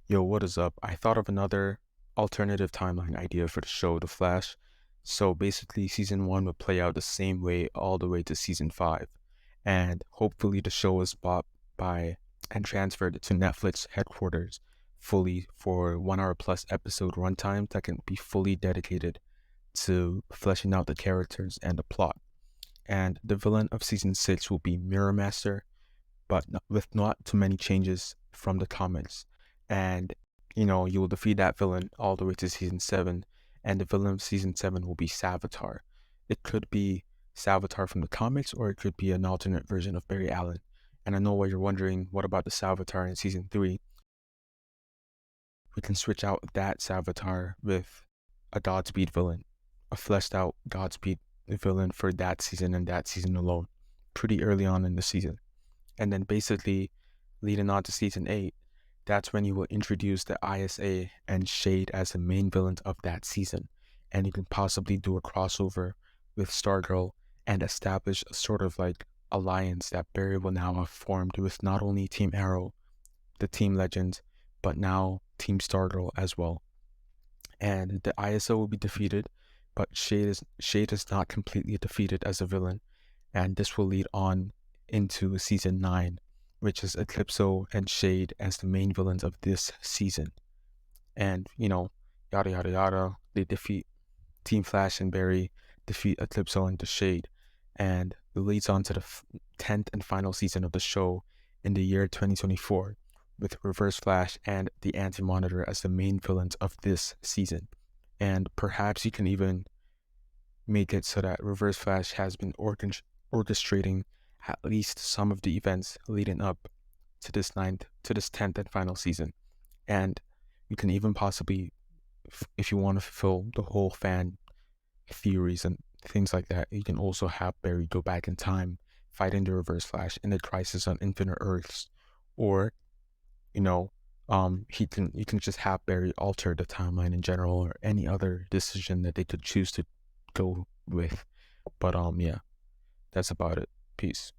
Yo, what is up? I thought of another alternative timeline idea for the show, The Flash. So basically, season one would play out the same way all the way to season five. And hopefully, the show is bought by and transferred to Netflix headquarters fully for 1 hour plus episode runtime that can be fully dedicated to fleshing out the characters and the plot. And the villain of season six will be Mirror Master, but with not too many changes from the comics. And you will defeat that villain all the way to season seven, and the villain of season seven will be Savitar. It could be Savitar from the comics, or it could be an alternate version of Barry Allen. And I know what you're wondering, what about the Savitar in season three? We can switch out that Savitar with a Godspeed villain, a fleshed out Godspeed villain for that season and that season alone, pretty early on in the season. And then basically leading on to season 8, that's when you will introduce the ISA and Shade as the main villains of that season. And you can possibly do a crossover with Stargirl and establish a sort of like alliance that Barry will now have formed with not only Team Arrow, the Team Legends, but now Team Stargirl as well. And the ISO will be defeated, but Shade is not completely defeated as a villain, and this will lead on into season 9, which is Eclipso and Shade as the main villains of this season. And yada yada yada, they defeat Team Flash and Barry, defeat Eclipso and the Shade, and it leads on to the 10th and final season of the show in the year 2024, with Reverse Flash and the Anti-Monitor as the main villains of this season. And perhaps you can even make it so that Reverse Flash has been orchestrating at least some of the events leading up to this 10th and final season. And you can even possibly, if you want to fulfill the whole fan theories and things like that, you can also have Barry go back in time, fighting the Reverse Flash in the Crisis on Infinite Earths, or you can just have Barry alter the timeline in general, or any other decision that they could choose to go with. But yeah, that's about it. Peace.